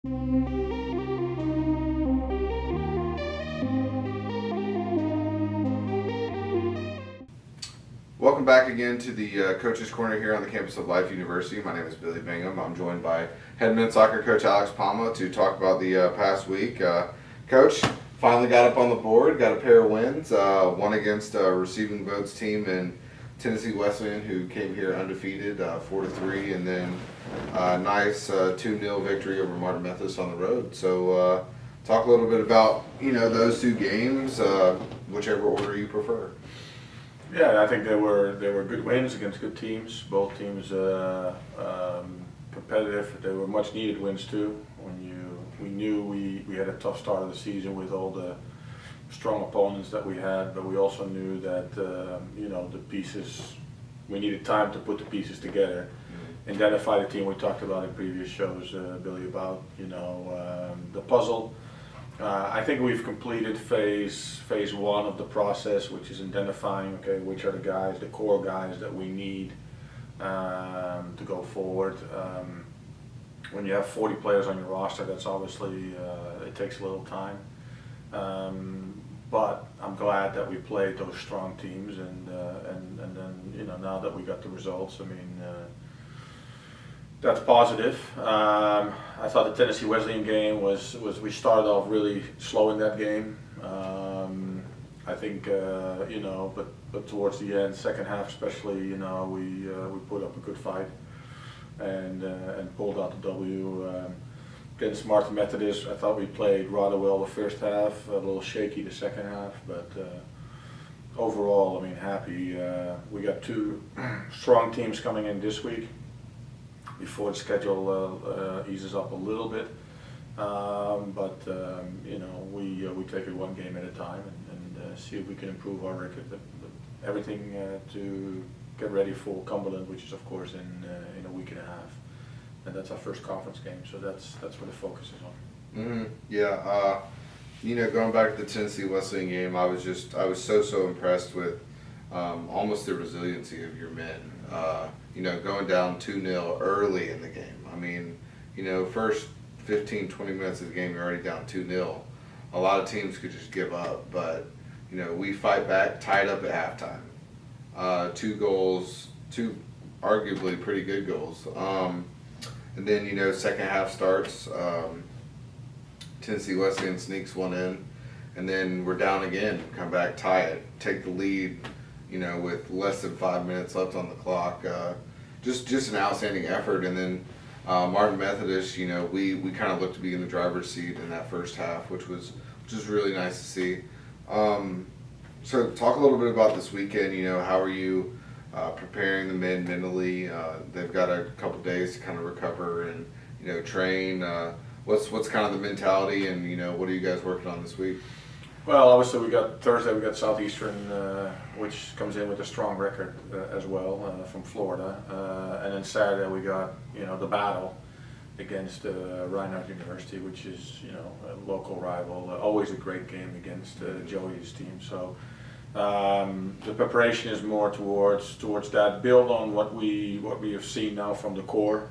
Welcome back again to the Coach's Corner here on the campus of Life University. My name is Billy Bingham. I'm joined by head men's soccer coach Alex Pama to talk about the past week. Coach, finally got up on the board, got a pair of wins, one against a receiving votes team in Tennessee Wesleyan, who came here undefeated, 4-3, and then a nice 2-0 victory over Martin Methodist on the road. So talk a little bit about those two games, whichever order you prefer. Yeah, I think they were good wins against good teams. Both teams competitive. They were much needed wins too. We knew we had a tough start of the season with all the strong opponents that we had, but we also knew that the pieces, we needed time to put the pieces together. Identify the team we talked about in previous shows, Billy, about the puzzle. I think we've completed phase one of the process, which is identifying which are the guys, the core guys that we need to go forward. When you have 40 players on your roster, that's obviously it takes a little time. But I'm glad that we played those strong teams, and then now that we got the results, I mean. That's positive. I thought the Tennessee Wesleyan game was we started off really slow in that game. I think but towards the end, second half especially, we put up a good fight and pulled out the W. Against Martin Methodist, I thought we played rather well the first half, a little shaky the second half, but overall, I mean, happy. We got two strong teams coming in this week, before the schedule eases up a little bit, but we take it one game at a time and see if we can improve our record. But everything to get ready for Cumberland, which is of course in a week and a half, and that's our first conference game. So that's where the focus is on. Mm-hmm. Yeah, going back to the Tennessee Wesleyan game, I was so impressed with almost the resiliency of your men. Going down 2-0 early in the game. I mean, first 15, 20 minutes of the game, you're already down 2-0. A lot of teams could just give up, but, we fight back, tied up at halftime. 2 goals, 2 arguably pretty good goals. And then, second half starts, Tennessee Wesleyan sneaks one in, and then we're down again, come back, tie it, take the lead, with less than 5 minutes left on the clock. Just an outstanding effort. And then Martin Methodist, we kind of looked to be in the driver's seat in that first half, which was really nice to see. So talk a little bit about this weekend. How are you preparing the men mentally? They've got a couple days to kind of recover and train. What's kind of the mentality, and what are you guys working on this week? Well, obviously Thursday we got Southeastern, which comes in with a strong record as well from Florida, and then Saturday we got the battle against Reinhardt University, which is a local rival. Always a great game against Joey's team. So the preparation is more towards that, build on what we have seen now from the core.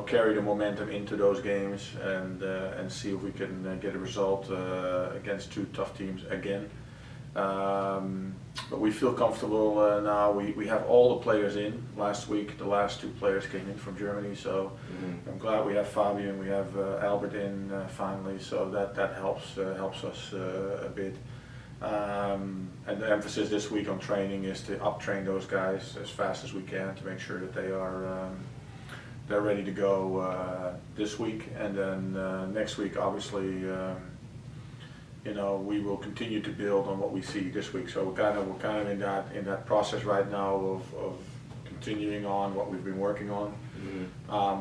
Carry the momentum into those games and see if we can get a result against 2 tough teams again. But we feel comfortable now. We have all the players in. Last week, the last 2 players came in from Germany, so I'm glad we have Fabio and we have Albert in finally. So that helps us a bit. And the emphasis this week on training is to up-train those guys as fast as we can to make sure that they're ready to go this week, and then next week obviously we will continue to build on what we see this week. So we're kind of in that process right now of continuing on what we've been working on.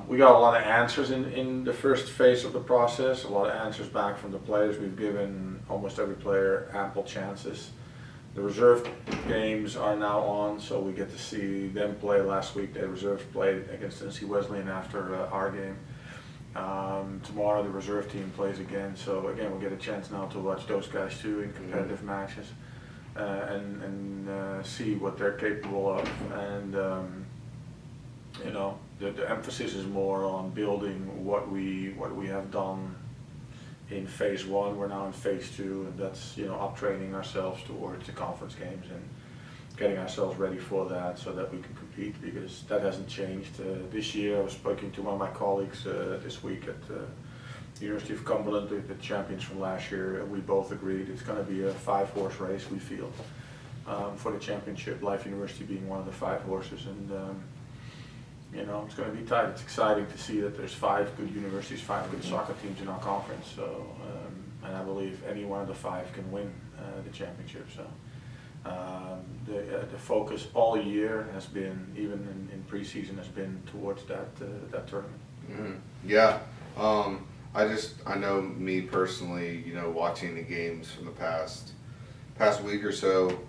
We got a lot of answers in the first phase of the process, a lot of answers back from the players. We've given almost every player ample chances. The reserve games are now on, so we get to see them play. Last week the reserves played against Tennessee Wesleyan after our game. Tomorrow the reserve team plays again, so again we'll get a chance now to watch those guys too in competitive matches and see what they're capable of. And the emphasis is more on building what we have done in phase one. We're now in phase two, and that's up training ourselves towards the conference games and getting ourselves ready for that so that we can compete, because that hasn't changed. This year I was speaking to one of my colleagues this week at the University of Cumberland, the champions from last year. We both agreed it's going to be a 5-horse race, we feel, for the championship, Life University being one of the 5 horses. And it's going to be tight. It's exciting to see that there's 5 good universities, 5 good soccer teams in our conference. So, and I believe any one of the 5 can win the championship. So, the focus all year has been, even in preseason, has been towards that tournament. Mm-hmm. Yeah. I know me personally, watching the games from the past week or so,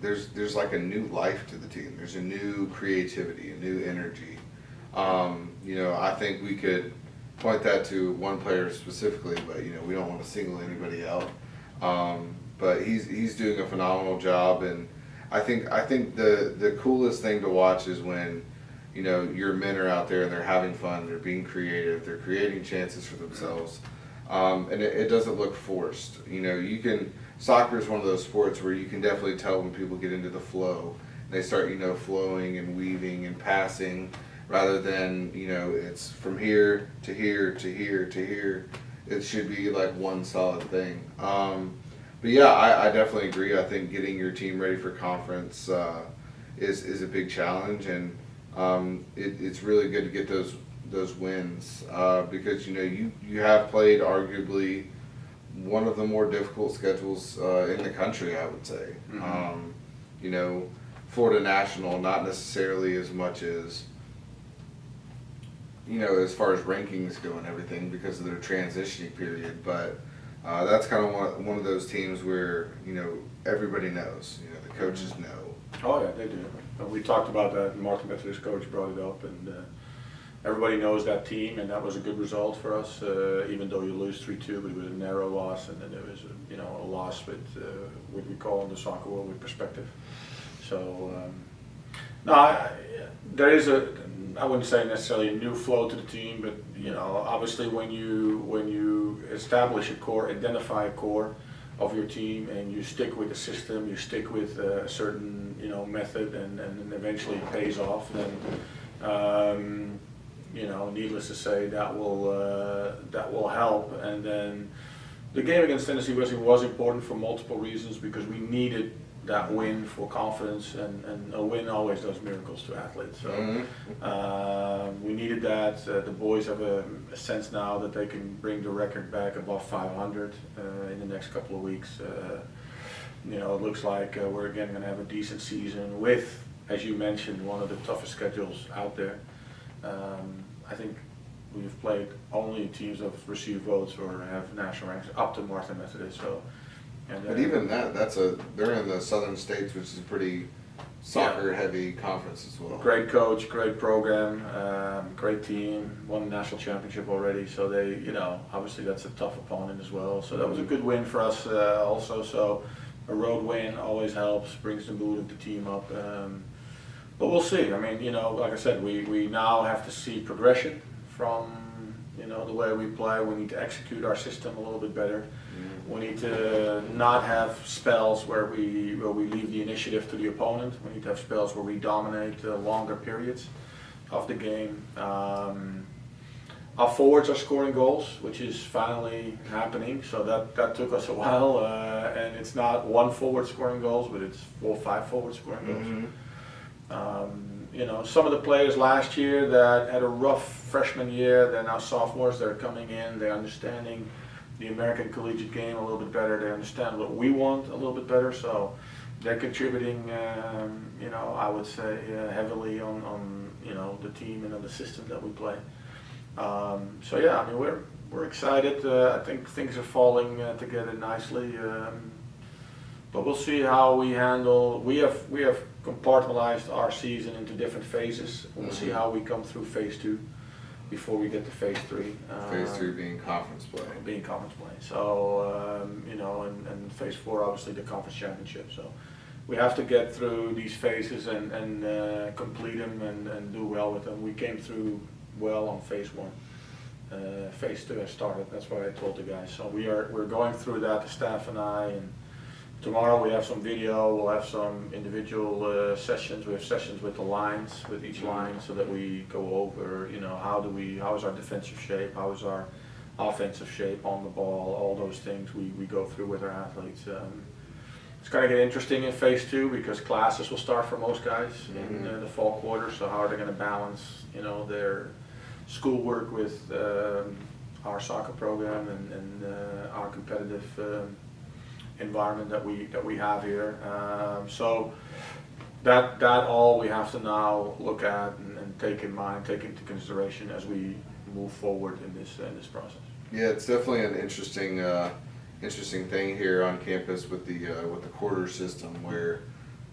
there's like a new life to the team. There's a new creativity, a new energy. I think we could point that to one player specifically, but we don't want to single anybody out. But he's doing a phenomenal job, and I think the coolest thing to watch is when your men are out there and they're having fun, they're being creative, they're creating chances for themselves, and it doesn't look forced. Soccer is one of those sports where you can definitely tell when people get into the flow. They start flowing and weaving and passing, rather than it's from here to here to here to here. It should be like one solid thing. But yeah, I definitely agree. I think getting your team ready for conference is a big challenge, and it's really good to get those wins because you have played arguably one of the more difficult schedules in the country, I would say. Mm-hmm. Florida National, not necessarily as much as as far as rankings go and everything because of their transitioning period, but that's kind of one of those teams where everybody knows, the coaches know. Oh yeah, they do. We talked about that. Martin Methodist coach brought it up, and everybody knows that team, and that was a good result for us. Even though you lose 3-2, but it was a narrow loss, and then there was a loss with what we call in the soccer world with perspective. So there is I wouldn't say necessarily a new flow to the team, but obviously when you establish a core, identify a core of your team, and you stick with the system, you stick with a certain method, and then eventually it pays off, then needless to say that will help. And then the game against Tennessee Wesleyan was important for multiple reasons, because we needed that win for confidence, and a win always does miracles to athletes. So we needed that. The boys have a sense now that they can bring the record back above 500 in the next couple of weeks. It looks like we're again going to have a decent season with, as you mentioned, one of the toughest schedules out there. I think we've played only teams that have received votes or have national ranks up to Martin Methodist. So. But even they're in the southern states, which is a pretty soccer-heavy conference as well. Great coach, great program, great team, won the national championship already. So they, obviously that's a tough opponent as well. So that was a good win for us also. So a road win always helps, brings the mood of the team up. But we'll see. I mean, like I said, we now have to see progression from the way we play. We need to execute our system a little bit better. We need to not have spells where we leave the initiative to the opponent. We need to have spells where we dominate longer periods of the game. Our forwards are scoring goals, which is finally happening. So that took us a while, and it's not one forward scoring goals, but it's 4 or 5 forward scoring goals. Mm-hmm. Some of the players last year that had a rough freshman year, they're now sophomores. They're coming in. They're understanding the American collegiate game a little bit better. They understand what we want a little bit better, so they're contributing, I would say heavily on the team and on the system that we play. So yeah, I mean we're excited. I think things are falling together nicely, but we'll see how we handle. We have compartmentalized our season into different phases. We'll see how we come through phase 2. Before we get to phase 3. Phase 3 being conference play. So, and phase 4 obviously the conference championship. So we have to get through these phases and complete them and do well with them. We came through well on phase 1. Phase 2 has started. That's what I told the guys. So we're going through that, the staff and I. And tomorrow we have some video. We'll have some individual sessions. We have sessions with the lines, with each line, so that we go over. How is our defensive shape? How is our offensive shape on the ball? All those things we go through with our athletes. It's going to get interesting in phase 2 because classes will start for most guys in the fall quarter. So how are they going to balance, their schoolwork with our soccer program and our competitive environment that we have here. So that all we have to now look at and take in mind, take into consideration as we move forward in this process. Yeah, it's definitely an interesting thing here on campus with the quarter system, where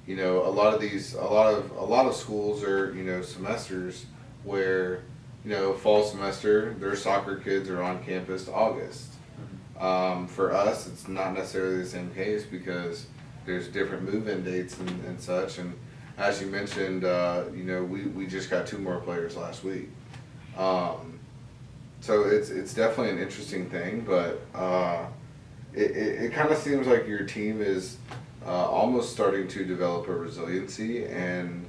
a lot of schools are semesters where fall semester their soccer kids are on campus August. For us, it's not necessarily the same case because there's different move-in dates and such. And as you mentioned, we just got 2 more players last week. So it's definitely an interesting thing, but it kind of seems like your team is almost starting to develop a resiliency, and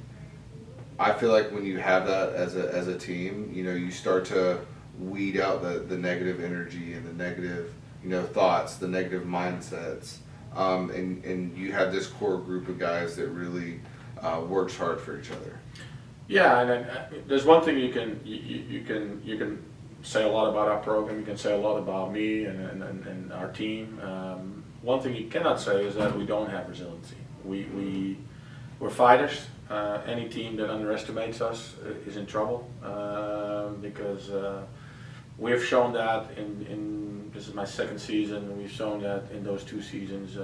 I feel like when you have that as a team, you start to weed out the negative energy and the negative thoughts, the negative mindsets, and you have this core group of guys that really works hard for each other. Yeah, and there's one thing you can say a lot about our program. You can say a lot about me and our team. One thing you cannot say is that we don't have resiliency. We're fighters. Any team that underestimates us is in trouble because we have shown that in this is my 2nd season. We've shown that in those 2 seasons.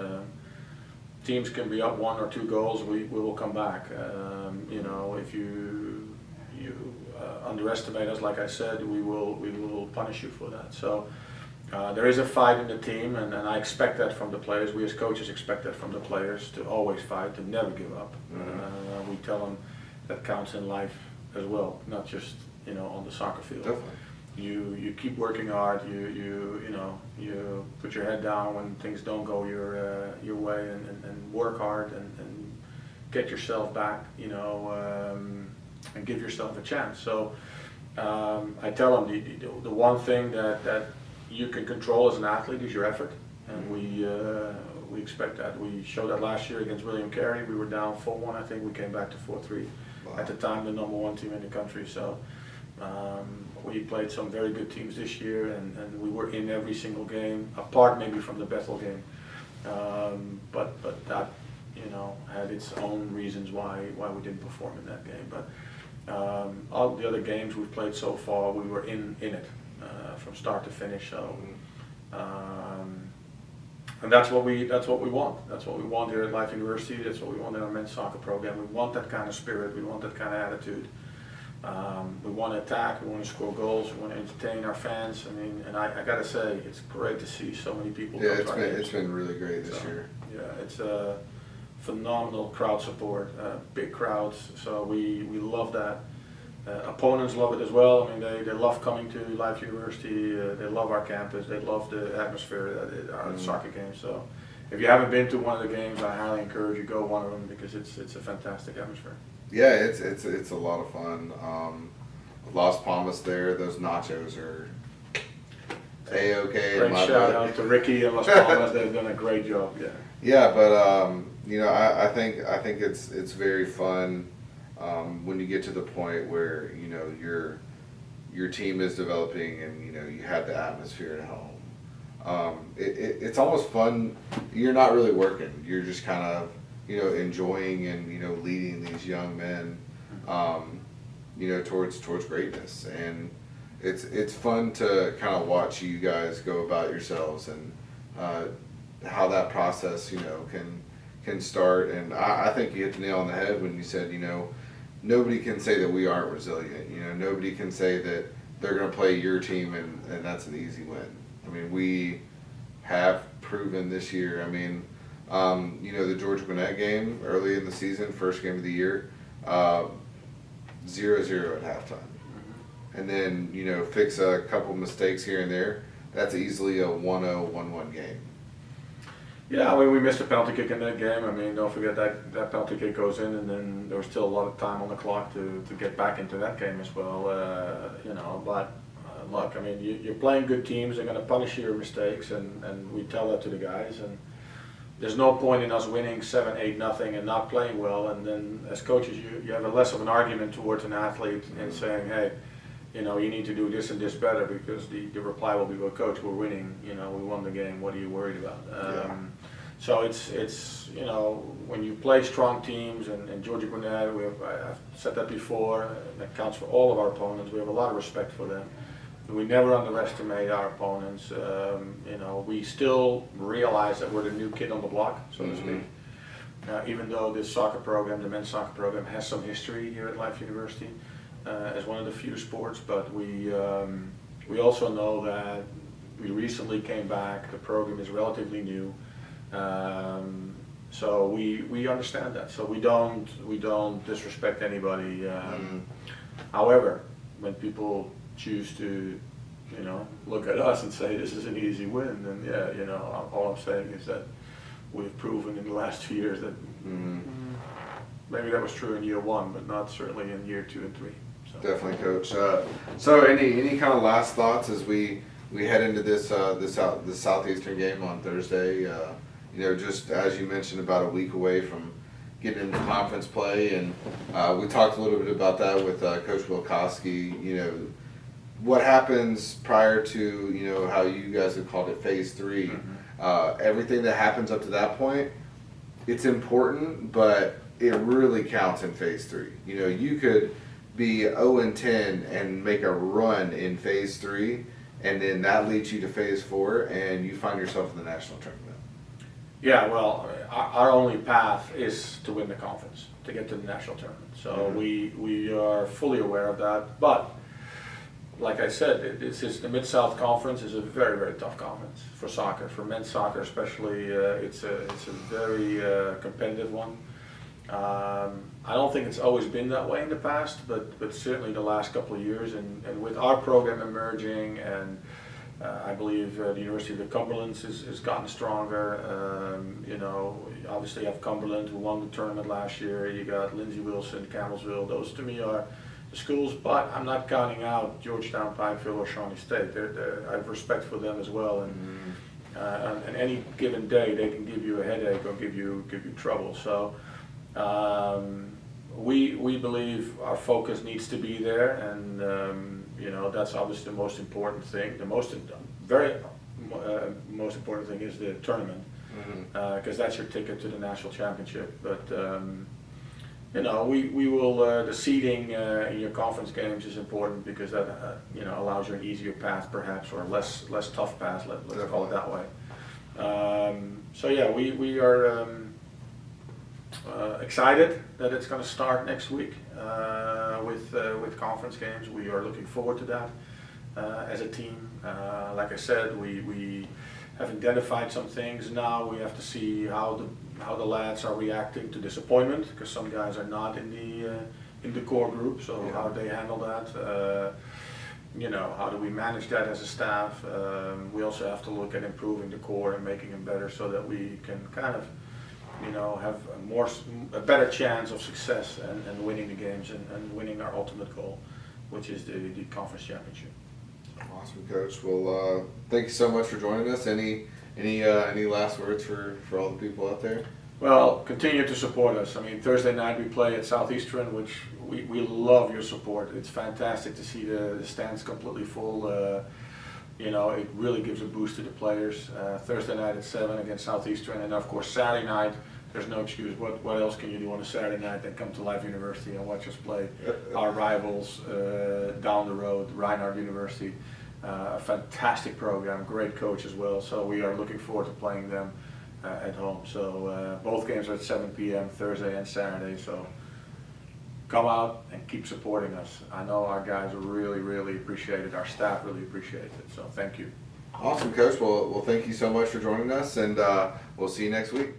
Teams can be up 1 or 2 goals. We will come back. If you underestimate us, like I said, we will punish you for that. So there is a fight in the team, and I expect that from the players. We as coaches expect that from the players, to always fight, to never give up. We tell them that counts in life as well, not just on the soccer field. Definitely. You keep working hard. You put your head down when things don't go your way, and work hard and get yourself back. And give yourself a chance. So I tell them the one thing that you can control as an athlete is your effort, and we expect that. We showed that last year against William Carey. We were down 4-1. I think we came back to 4-3. Wow. At the time, the number 1 team in the country. So we played some very good teams this year, and we were in every single game, apart maybe from the Bethel game. But that had its own reasons why we didn't perform in that game. But all the other games we've played so far, we were in it from start to finish. So, and that's what we want. That's what we want here at Life University. That's what we want in our men's soccer program. We want that kind of spirit. We want that kind of attitude. We want to attack. We want to score goals. We want to entertain our fans. And I got to say, it's great to see so many people. Yeah, it's been really great this year. Yeah, it's phenomenal crowd support, big crowds, so we love that. Opponents love it as well. I mean, they love coming to Life University, they love our campus, they love the atmosphere at our soccer games. So if you haven't been to one of the games, I highly encourage you go one of them because it's a fantastic atmosphere. Yeah, it's a lot of fun. Las Palmas there, those nachos are A-okay. Great shout out to Ricky and Las Palmas. They've done a great job. Yeah. Yeah, but I think it's very fun when you get to the point where your team is developing and you have the atmosphere at home. It's almost fun. You're not really working. You're just kind of enjoying and leading these young men towards greatness, and it's fun to kind of watch you guys go about yourselves and how that process can start. And I think you hit the nail on the head when you said nobody can say that we aren't resilient. Nobody can say that they're going to play your team and that's an easy win. I mean, we have proven this year. I mean, The Georgia Gwinnett game early in the season, first game of the year, 0-0 at halftime. And then, fix a couple mistakes here and there. That's easily a 1-0, 1-1 game. Yeah, we missed a penalty kick in that game. I mean, don't forget that penalty kick goes in, and then there was still a lot of time on the clock to get back into that game as well. But look, I mean, you're playing good teams. They're going to punish your mistakes, and we tell that to the guys. And there's no point in us winning 7-8-0 and not playing well. And then as coaches, you have a less of an argument towards an athlete and saying, hey, you need to do this and this better, because the reply will be, well, coach, we're winning. We won the game. What are you worried about? So it's when you play strong teams, and Georgia Gwinnett, I've said that before, that counts for all of our opponents. We have a lot of respect for them. We never underestimate our opponents. We still realize that we're the new kid on the block, so to speak. Even though this soccer program, the men's soccer program, has some history here at Life University as one of the few sports, but we also know that we recently came back. The program is relatively new, so we understand that. So we don't disrespect anybody. However, when people choose to, look at us and say this is an easy win, then all I'm saying is that we've proven in the last 2 years that maybe that was true in year 1, but not certainly in year 2 and 3. So. Definitely, Coach. So any kind of last thoughts as we head into this Southeastern game on Thursday? Just as you mentioned, about a week away from getting into conference play, and we talked a little bit about that with Coach Wilkowski. What happens prior to how you guys have called it Phase 3? Everything that happens up to that point, it's important, but it really counts in Phase 3. You could be 0-10 and make a run in Phase 3, and then that leads you to Phase 4, and you find yourself in the national tournament. Yeah, well, our only path is to win the conference, to get to the national tournament. So we are fully aware of that. But like I said, the Mid-South Conference is a very, very tough conference for soccer, for men's soccer especially. It's a very competitive one. I don't think it's always been that way in the past, but certainly the last couple of years, and with our program emerging, and I believe the University of the Cumberlands has gotten stronger. Obviously you have Cumberland, who won the tournament last year. You got Lindsey Wilson, Campbellsville. Those to me are the schools, but I'm not counting out Georgetown, Pikeville, or Shawnee State. I have respect for them as well, and on any given day they can give you a headache or give you trouble. So we believe our focus needs to be there, and that's obviously the most important thing. The most important thing is the tournament, because that's your ticket to the national championship. But we will. The seeding in your conference games is important, because that allows you an easier path, perhaps, or less tough path. Let's call it that way. So yeah, we are excited that it's going to start next week with conference games. We are looking forward to that as a team. Like I said, we have identified some things. Now we have to see how the lads are reacting to disappointment, because some guys are not in the core group. So how they handle that. How do we manage that as a staff? We also have to look at improving the core and making them better, so that we can kind of have a better chance of success and winning the games and winning our ultimate goal, which is the conference championship. Awesome, Coach. Well, thank you so much for joining us. Any last words for all the people out there? Well, continue to support us. I mean, Thursday night we play at Southeastern, which we love your support. It's fantastic to see the stands completely full. It really gives a boost to the players. Thursday night at 7 against Southeastern, and of course Saturday night. There's no excuse. What else can you do on a Saturday night than come to Life University and watch us play our rivals down the road, Reinhardt University. A fantastic program, great coach as well. So we are looking forward to playing them at home. So both games are at 7 p.m. Thursday and Saturday. So come out and keep supporting us. I know our guys really, really appreciate it. Our staff really appreciates it. So thank you. Awesome, Coach. Well, thank you so much for joining us, and we'll see you next week.